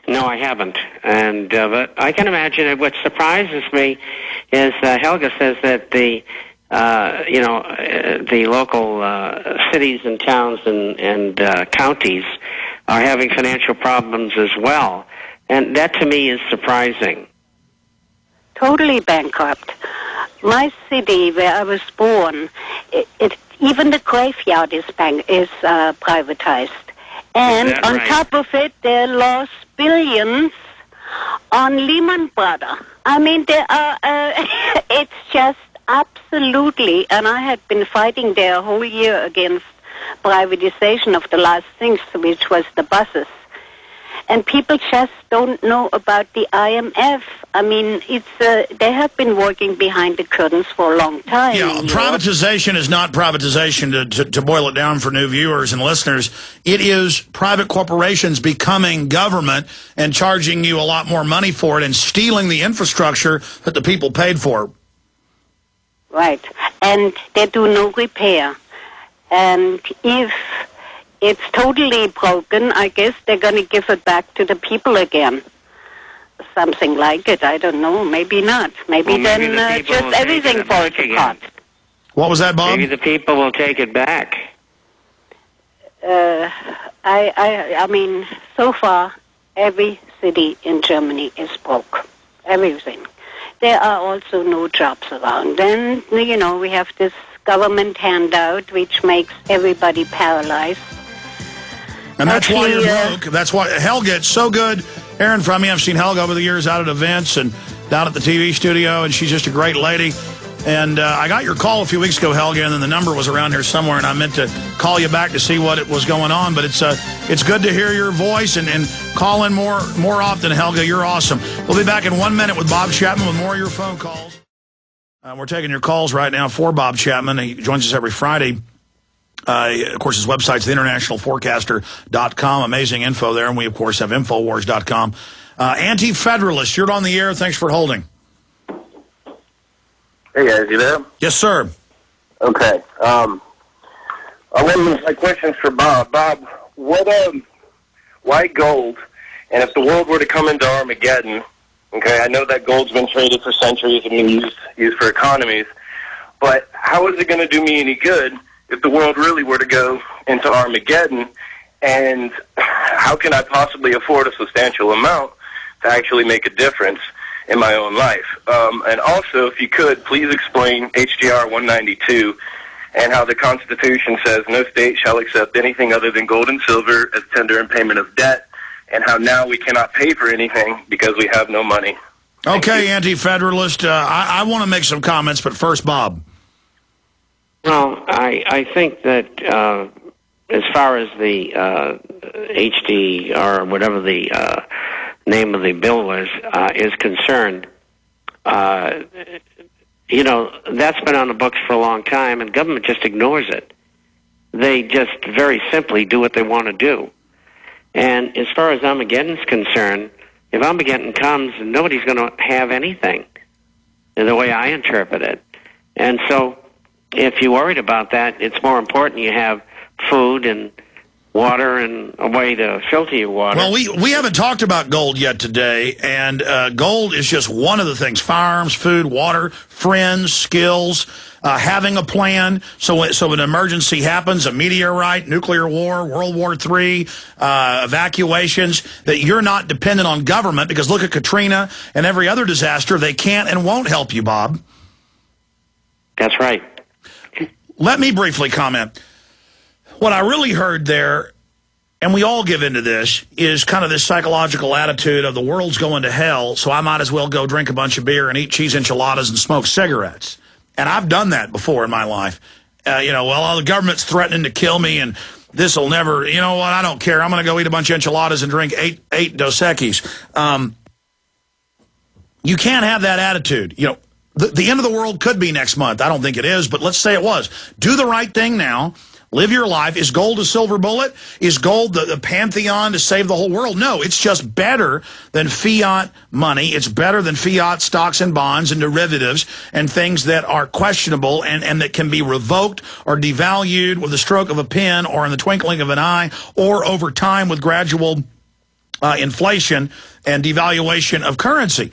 No, I haven't. And but I can imagine it. What surprises me is Helga says that the the local cities and towns and counties are having financial problems as well, and that to me is surprising. Totally bankrupt. My city, where I was born, even the graveyard is privatized. And on top of it, they lost billions on Lehman Brothers. I mean, there are, it's just absolutely, and I had been fighting there a whole year against privatization of the last things, which was the buses. And people just don't know about the IMF. I mean, it's they have been working behind the curtains for a long time. Yeah, privatization is not privatization, to boil it down for new viewers and listeners. It is private corporations becoming government and charging you a lot more money for it and stealing the infrastructure that the people paid for. Right. And they do no repair. And if it's totally broken, I guess they're going to give it back to the people again. Something like it. I don't know. Maybe not. Maybe then just everything falls apart. What was that, Bob? Maybe the people will take it back. I mean, so far, every city in Germany is broke. Everything. There are also no jobs around. And, you know, we have this government handout which makes everybody paralyzed. And that's why you're broke. That's why Helga, it's so good hearing from you. I've seen Helga over the years out at events and down at the TV studio, and she's just a great lady. And I got your call a few weeks ago, Helga, and then the number was around here somewhere, and I meant to call you back to see what it was going on. But it's good to hear your voice and call in more often, Helga. You're awesome. We'll be back in 1 minute with Bob Chapman with more of your phone calls. We're taking your calls right now for Bob Chapman. He joins us every Friday. Of course, his website's theinternationalforecaster.com. Amazing info there. And we, of course, have Infowars.com. Anti-Federalist, you're on the air. Thanks for holding. Hey, guys, you there? Yes, sir. Okay. My question's for Bob. Bob, why gold? And if the world were to come into Armageddon, okay, I know that gold's been traded for centuries and been used for economies, but how is it going to do me any good if the world really were to go into Armageddon, and how can I possibly afford a substantial amount to actually make a difference in my own life? And also, if you could, please explain HJR 192 and how the Constitution says no state shall accept anything other than gold and silver as tender in payment of debt, and how now we cannot pay for anything because we have no money. Okay, Anti-Federalist, I want to make some comments, but first, Bob. Well, I think that as far as the HD or whatever the name of the bill was is concerned, you know, that's been on the books for a long time, and government just ignores it. They just very simply do what they want to do. And as far as Armageddon's concerned, if Armageddon comes, nobody's going to have anything, in the way I interpret it. And so if you're worried about that, it's more important you have food and water and a way to filter your water. Well, we haven't talked about gold yet today, and gold is just one of the things. Firearms, food, water, friends, skills, having a plan. So an emergency happens, a meteorite, nuclear war, World War III, evacuations, that you're not dependent on government, because look at Katrina and every other disaster. They can't and won't help you, Bob. That's right. Let me briefly comment. What I really heard there, and we all give into this, is kind of this psychological attitude of the world's going to hell, so I might as well go drink a bunch of beer and eat cheese enchiladas and smoke cigarettes. And I've done that before in my life. You know, well, the government's threatening to kill me, and this will never, you know what, I don't care. I'm going to go eat a bunch of enchiladas and drink eight Dos Equis. You can't have that attitude. You know, the end of the world could be next month. I don't think it is, but let's say it was. Do the right thing now. Live your life. Is gold a silver bullet? Is gold the pantheon to save the whole world? No, it's just better than fiat money. It's better than fiat stocks and bonds and derivatives and things that are questionable and that can be revoked or devalued with the stroke of a pen or in the twinkling of an eye or over time with gradual inflation and devaluation of currency.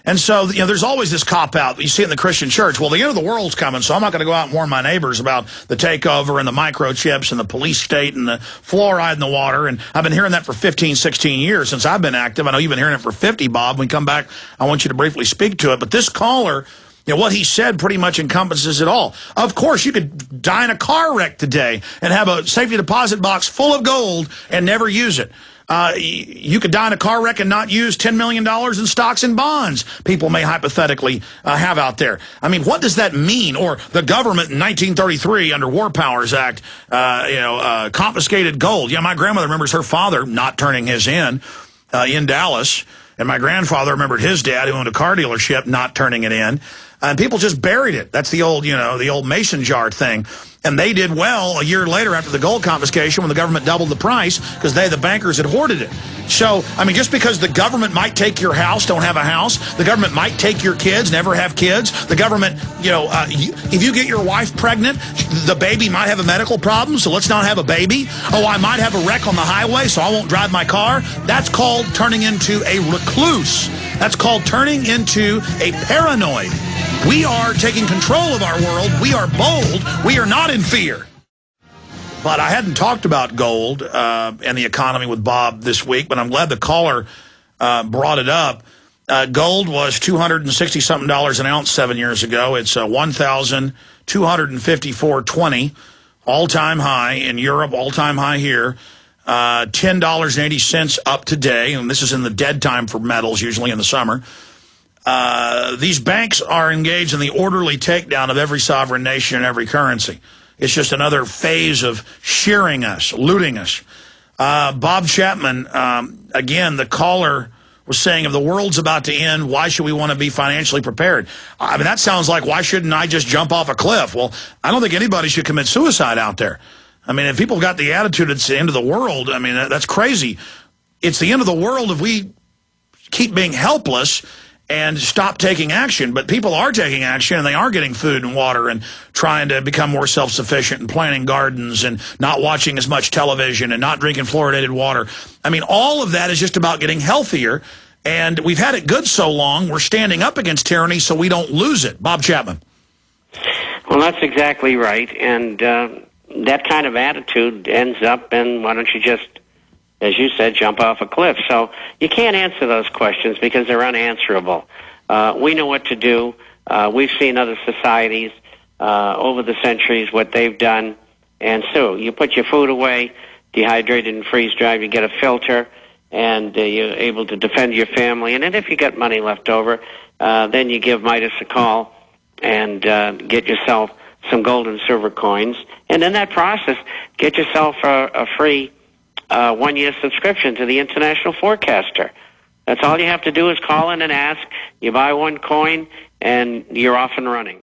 And so, there's always this cop-out. You see it in the Christian church. Well, the end of the world's coming, so I'm not going to go out and warn my neighbors about the takeover and the microchips and the police state and the fluoride in the water. And I've been hearing that for 15, 16 years since I've been active. I know you've been hearing it for 50, Bob. When we come back, I want you to briefly speak to it. But this caller, what he said pretty much encompasses it all. Of course, you could die in a car wreck today and have a safety deposit box full of gold and never use it. You could die in a car wreck and not use $10 million in stocks and bonds people may hypothetically have out there. I mean, what does that mean? Or the government in 1933 under War Powers Act, confiscated gold. Yeah, my grandmother remembers her father not turning his in Dallas. And my grandfather remembered his dad, who owned a car dealership, not turning it in. And people just buried it. That's the old, the old mason jar thing. And they did well a year later after the gold confiscation when the government doubled the price because the bankers had hoarded it. So, I mean, just because the government might take your house, don't have a house. The government might take your kids, never have kids. The government, if you get your wife pregnant, the baby might have a medical problem, so let's not have a baby. Oh, I might have a wreck on the highway, so I won't drive my car. That's called turning into a recluse. That's called turning into a paranoid. We are taking control of our world. We are bold. We are not in fear. But I hadn't talked about gold and the economy with Bob this week, but I'm glad the caller brought it up. Gold was $260-something an ounce 7 years ago. It's $1,254.20, all-time high in Europe, all-time high here. $10.80 up today, and this is in the dead time for metals, usually in the summer. These banks are engaged in the orderly takedown of every sovereign nation and every currency. It's just another phase of shearing us, looting us. Bob Chapman, again, the caller was saying, if the world's about to end, why should we want to be financially prepared? I mean, that sounds like, why shouldn't I just jump off a cliff? Well, I don't think anybody should commit suicide out there. I mean, if people have got the attitude it's the end of the world, I mean, that's crazy. It's the end of the world if we keep being helpless and stop taking action. But people are taking action, and they are getting food and water and trying to become more self-sufficient and planting gardens and not watching as much television and not drinking fluoridated water. I mean, all of that is just about getting healthier, and we've had it good so long, we're standing up against tyranny so we don't lose it. Bob Chapman. Well, that's exactly right, and that kind of attitude ends up in, why don't you just, as you said, jump off a cliff. So you can't answer those questions because they're unanswerable. We know what to do. We've seen other societies over the centuries, what they've done. And so you put your food away, dehydrated and freeze-dried, you get a filter, and you're able to defend your family. And then if you got money left over, then you give Midas a call and get yourself some gold and silver coins. And in that process, get yourself a free 1-year subscription to the International Forecaster. That's all you have to do is call in and ask. You buy one coin, and you're off and running.